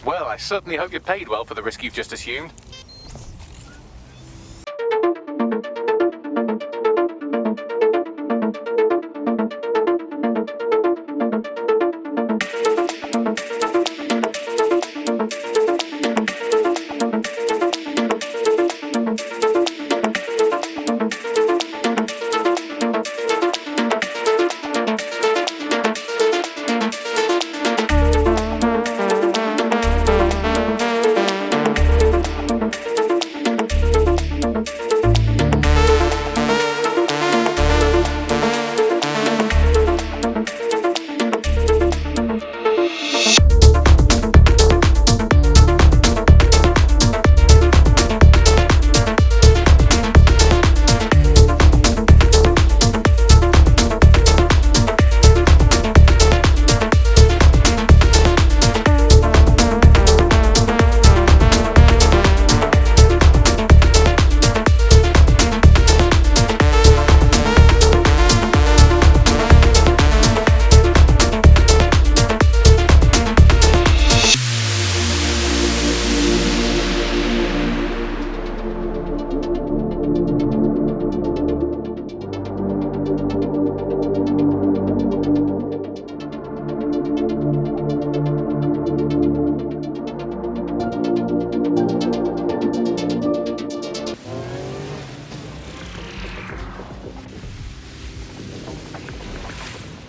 Well, I certainly hope you're paid well for the risk you've just assumed.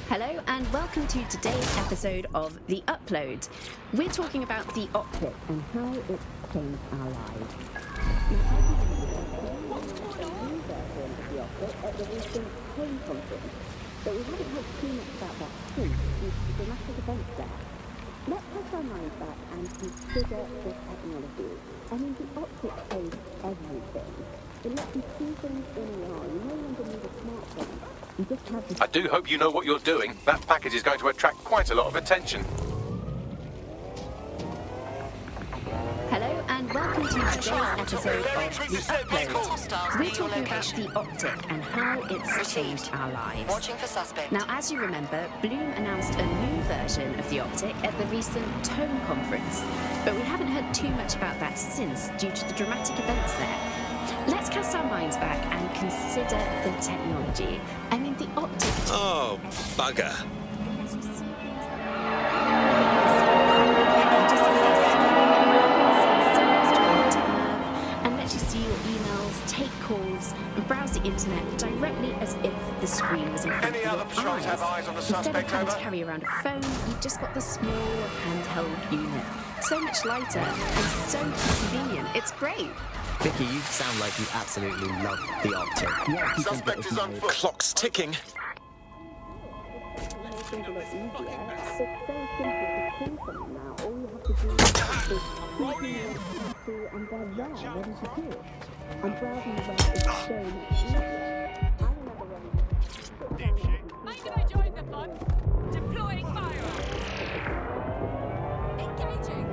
Hello and welcome to today's episode of The Upload. We're talking about the optic and how it's changed our lives. At the recent home conference, but we haven't heard too much about that since due to the dramatic events there. Let's cast our minds back and consider the technology. I mean, the optic changed everything. It lets you see things in AR. You no longer need a smartphone. You just have the... I do hope you know what you're doing. That package is going to attract quite a lot of attention. Hello and welcome to today's episode of The Upload. We're talking about the optic and how it's changed our lives. Watching for suspect. Now, as you remember, Bloom announced a new version of the optic at the recent Tone conference, but we haven't heard too much about that since due to the dramatic events there. Let's cast our minds back and consider the technology. I mean, the optic... Oh, bugger. And lets you see your emails, take calls, and browse the internet directly as if the screen was in front Any of other your patrols eyes. have eyes on the Instead of suspect, having to over? carry around a phone, you've just got the small handheld unit. So much lighter and so convenient. It's great. Vicky, you sound like you absolutely love the optic. Suspect is on foot. Clock's ticking. And they're there, ready to talk. And browsing the web is so much easier. I remember when... I'm gonna join the fun. Deploying firearms. Engaging.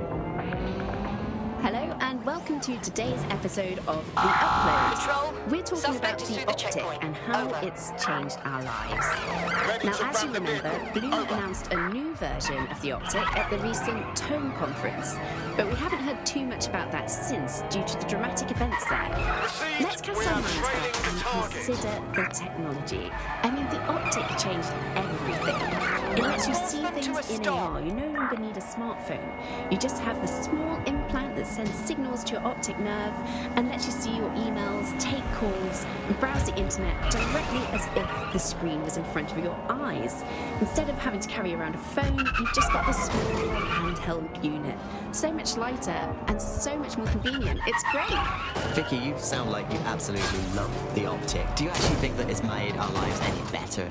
Hello and welcome to today's episode of The Upload. Control. We're talking Suspect about is the through the optic checkpoint. and how Over. it's changed our lives. Ready Now, to as you ram the remember, vehicle. Bloom Over. announced a new version of the optic at the recent Tone conference, but we haven't heard too much about that since due to the dramatic events there. Received. Let's cast We our are minds trailing back the and target. consider the technology. I mean, the optic changed everything. It lets you see them to things a in stop. AR. You no longer need a smartphone. You just have the small implant that sends signals to your optic nerve and lets you see your emails, take calls, and browse the internet directly as if the screen was in front of your eyes. Instead of having to carry around a phone, you've just got the small handheld unit. So much lighter and so much more convenient. It's great. Vicky, you sound like you absolutely love the optic. Do you actually think that it's made our lives any better?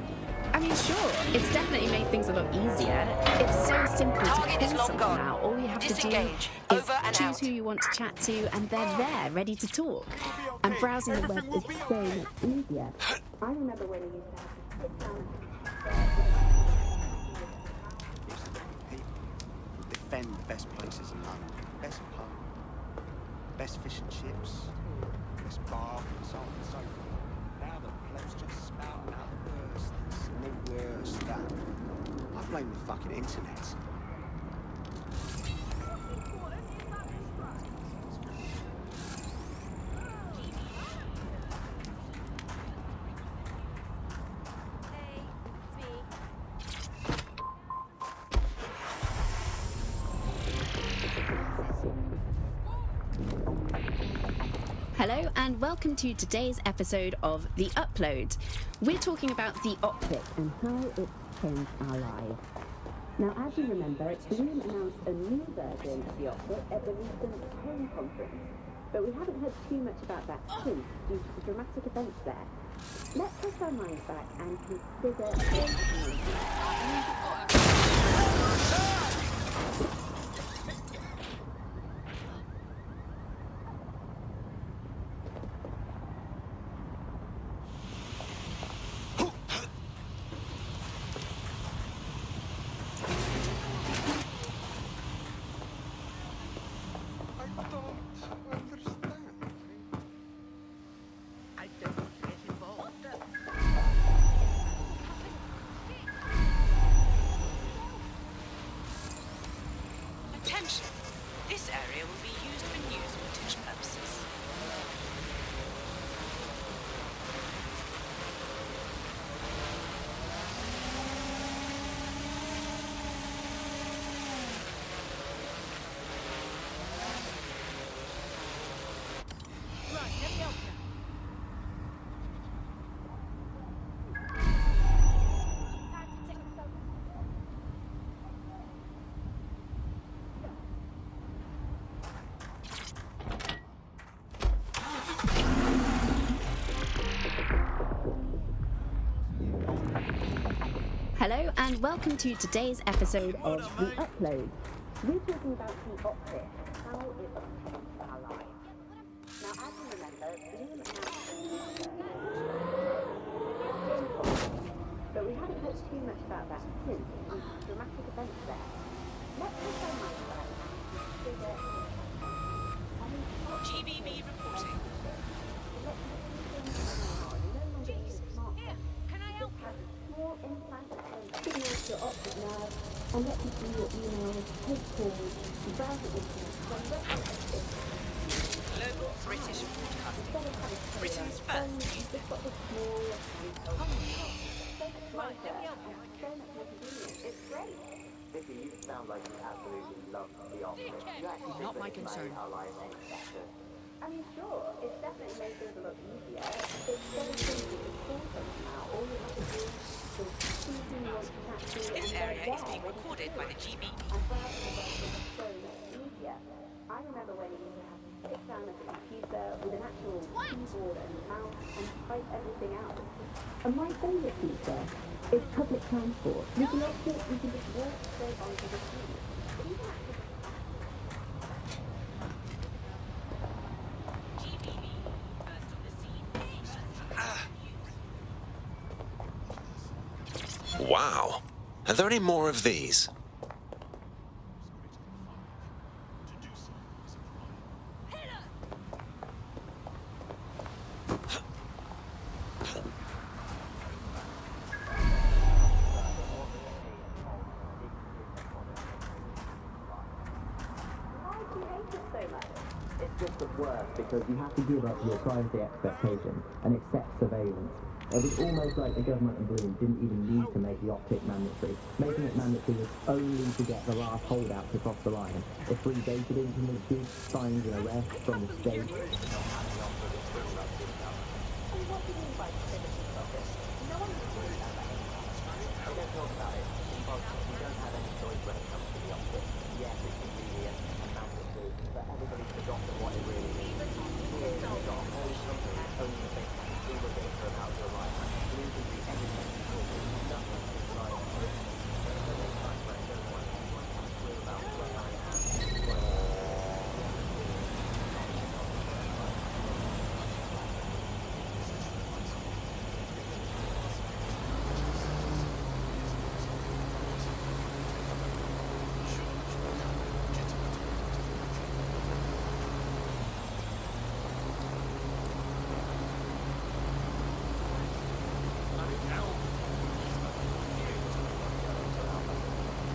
I mean, sure, it's definitely made things a lot easier. It's so simple to Target pin is long someone gone. now. All you have Disengage. to do is Over and choose out. who you want to chat to, and they're there, ready to talk. And browsing the web Everything will is be so okay. much easier. I remember when you used to have to sit down. Defend the best places in London, best pub, best fish and chips, best bar, and so on and so forth. Now the plebs just spouting out the worst, this and the worst that. I blame the fucking internet. and welcome to today's episode of The Upload. We're talking about the optic and how it's changed our lives. Now, as you remember, Bloom announced a new version of the optic at the recent Home Conference, but we haven't heard too much about that since due to the dramatic events there. Let's cast our minds back and consider Attention! This area will be used for news footage purposes. Right, let me help you. Hello and welcome to today's episode of The Upload. We're talking about the optic and how it affects our lives. Now, as you remember, Bloom announced a new version, but we haven't heard too much about that since due to dramatic events there. Let's take our minds back and consider GBB reporting. Here, can I help you? small implant that signals your optic nerve and lets you see your emails, take calls, browse the internet directly as Global British Broadcasting. Britain's if first you've news got this small and so much Right, let me lighter help you. and so much more convenient. It's great. Vicky, you sound like you absolutely love the optic. You actually think Not my that it's concern. made our lives better. I mean, sure, it's definitely made things a lot easier. It's so simple to call someone now. All you have to do is choose who you want to chat to This and area they're is being there. recorded by the GB. And browsing the web was so much easier. I remember when you used to have to sit down at a computer with an actual keyboard and mouse and type everything out. And my favourite feature is public transport. With the optic, you can just walk straight onto the street. You can actually GBB first on the scene. Wow. Are there any more of these? why do you hate it so much? It's just the worst because you have to give up your privacy expectations and accept surveillance. It was almost like the government and Bloom didn't even need to make the optic mandatory. Making it mandatory was only to get the last holdouts across the line. If free data didn't come with big fines and arrests from the state. And what do you mean by privacy focus? No one is worried about that anymore. We don't talk about it because we don't have any choice when it comes to the optic. Yes, it's convenient and mandatory, but everybody's forgotten what it really means. Here, you've got a whole company owning things like all the data about your life. Bloom can do anything you call it. Nothing is like this. So there's times when I don't want anyone to have a clue about what I am.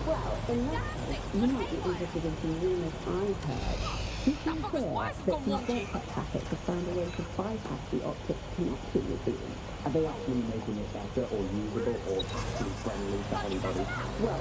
Well, in that case, you might be interested in some rumours I've heard. You can hear that some shortcut packets have found a way to bypass the optic connection with Bloom. Are they actually making it better or usable or actually friendly to anybody? Well,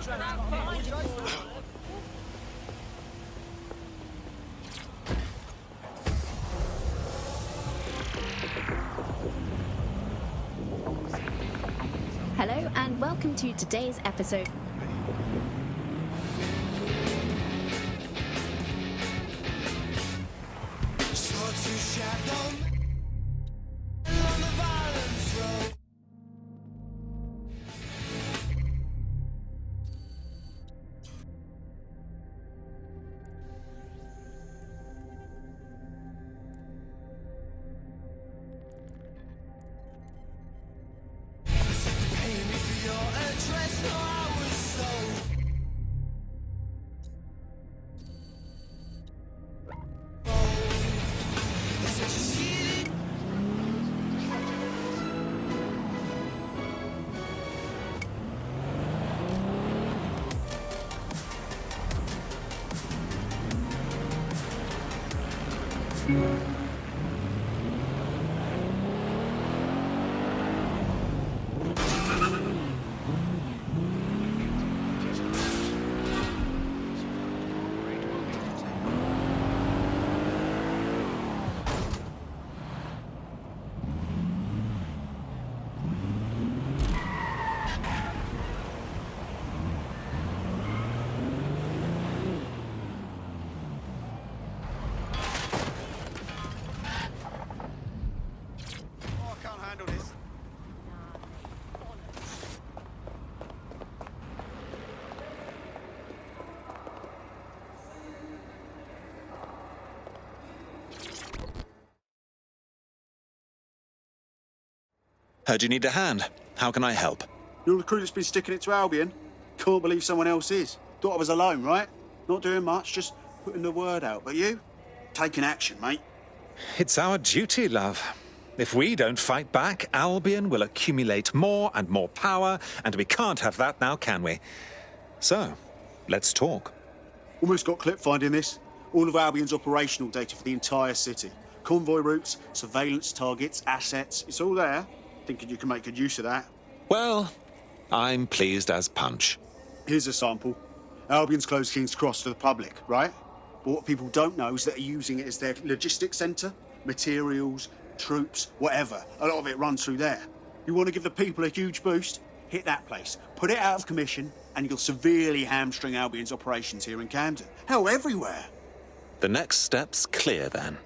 Hello and welcome to today's episode. Oh, I can't handle this. Heard you need a hand. How can I help? You're the crew that's been sticking it to Albion? Can't believe someone else is. Thought I was alone, right? Not doing much, just putting the word out. But you? Taking action, mate. It's our duty, love. If we don't fight back, Albion will accumulate more and more power, and we can't have that now, can we? So, let's talk. Almost got clip finding this. All of Albion's operational data for the entire city. Convoy routes, surveillance targets, assets. It's all there. Thinking you can make good use of that. Well, I'm pleased as punch. Here's a sample. Albion's closed King's Cross to the public, right? But what people don't know is that they're using it as their logistics centre. Materials, troops, whatever. A lot of it runs through there. You want to give the people a huge boost? Hit that place. Put it out of commission, and you'll severely hamstring Albion's operations here in Camden. Hell, everywhere. The next step's clear, then.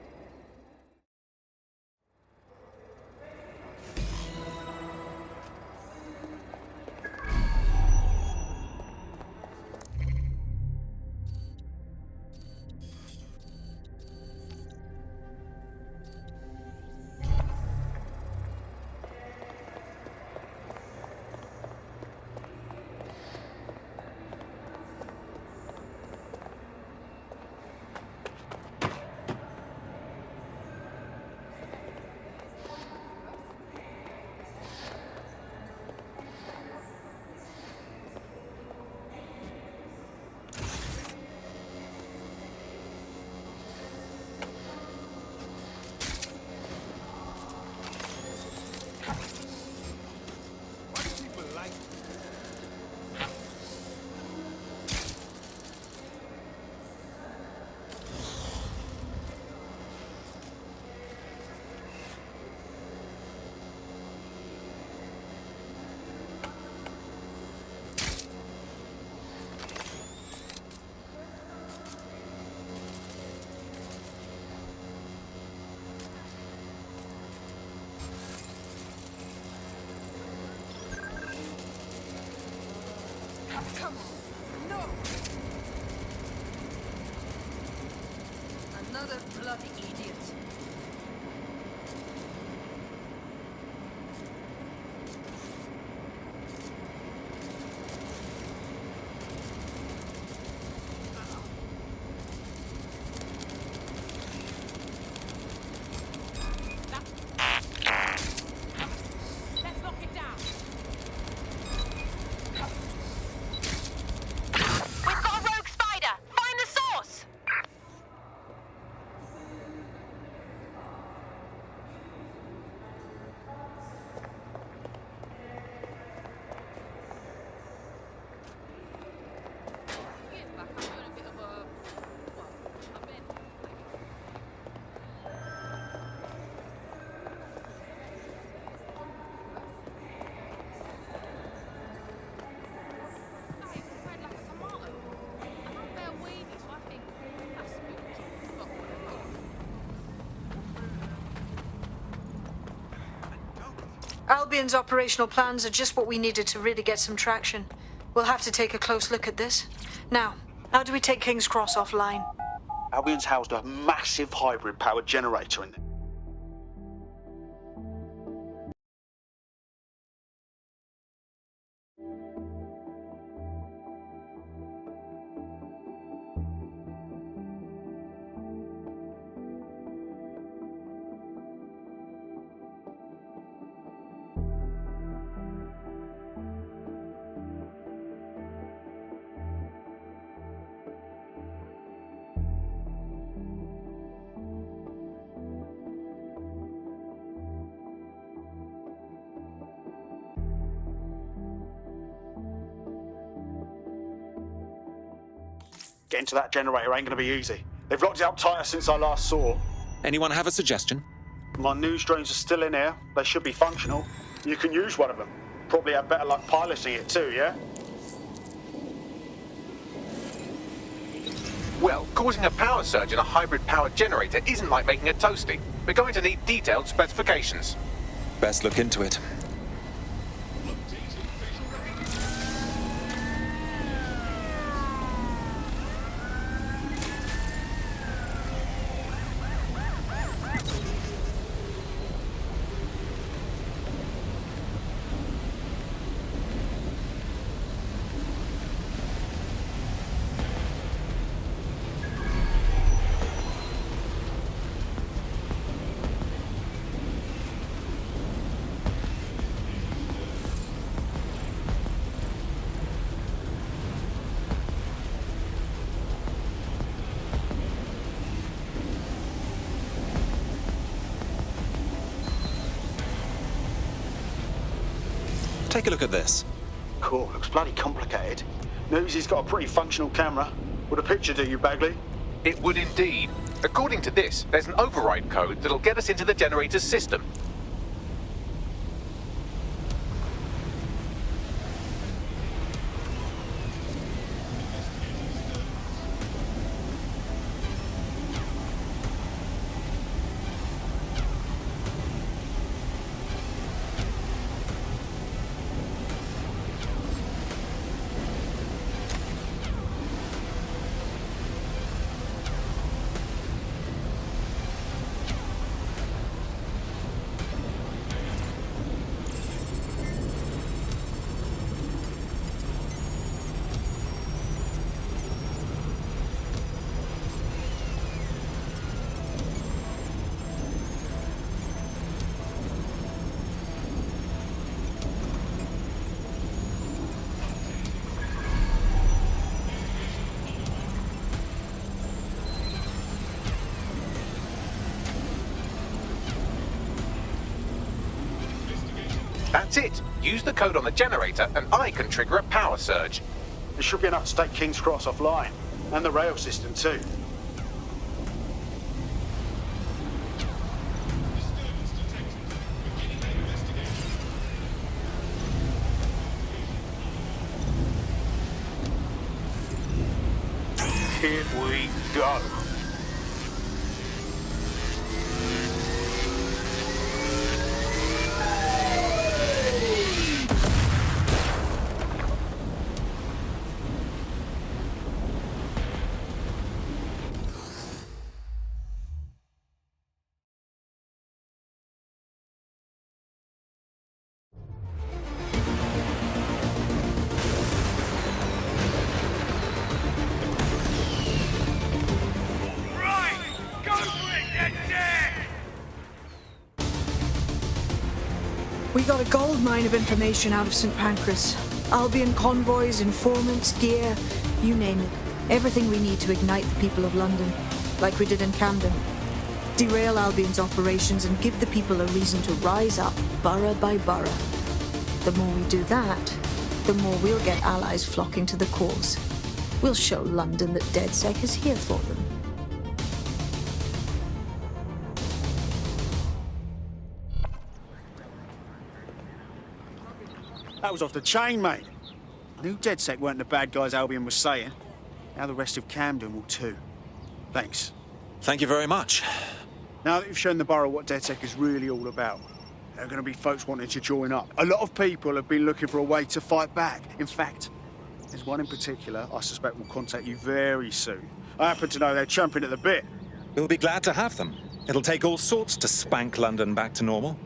Come on. No! Another bloody idiot. Let's knock it down. We've got a rogue spider! Find the source! Albion's operational plans are just what we needed to really get some traction. We'll have to take a close look at this. Now, how do we take King's Cross offline? Albion's housed a massive hybrid-powered generator in there. Getting to that generator ain't gonna be easy. They've locked it up tighter since I last saw. Anyone have a suggestion? My news drones are still in here. They should be functional. You can use one of them. Probably have better luck piloting it too, yeah? Well, causing a power surge in a hybrid-powered generator isn't like making a toasty. We're going to need detailed specifications. Best look into it. Take a look at this. Cool, looks bloody complicated. News he's got a pretty functional camera. Would a picture do you, Bagley? It would indeed. According to this, there's an override code that'll get us into the generator's system. That's it. Use the code on the generator and I can trigger a power surge. It should be enough to take King's Cross offline. And the rail system too. Here we go. We got a gold mine of information out of St. Pancras. Albion convoys, informants, gear, you name it. Everything we need to ignite the people of London, like we did in Camden. Derail Albion's operations and give the people a reason to rise up, borough by borough. The more we do that, the more we'll get allies flocking to the cause. We'll show London that DedSec is here for them. That was off the chain, mate. I knew DedSec weren't the bad guys Albion was saying. Now the rest of Camden will too. Thanks. Thank you very much. Now that you've shown the borough what DedSec is really all about, there are going to be folks wanting to join up. A lot of people have been looking for a way to fight back. In fact, there's one in particular I suspect will contact you very soon. I happen to know they're champing at the bit. We'll be glad to have them. It'll take all sorts to spank London back to normal.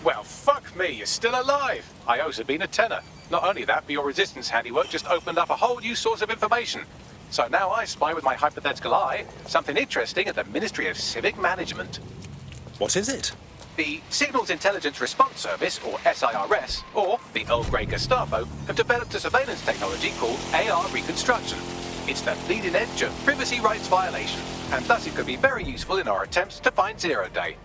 Well, fuck me, you're still alive. I owes have been a tenner. Not only that, but your resistance handiwork just opened up a whole new source of information. So now I spy with my hypothetical eye something interesting at the Ministry of Civic Management. What is it? The Signals Intelligence Response Service, or SIRS, or the Earl Grey Gestapo, have developed a surveillance technology called AR Reconstruction. It's the leading edge of privacy rights violation, and thus it could be very useful in our attempts to find Zero Day.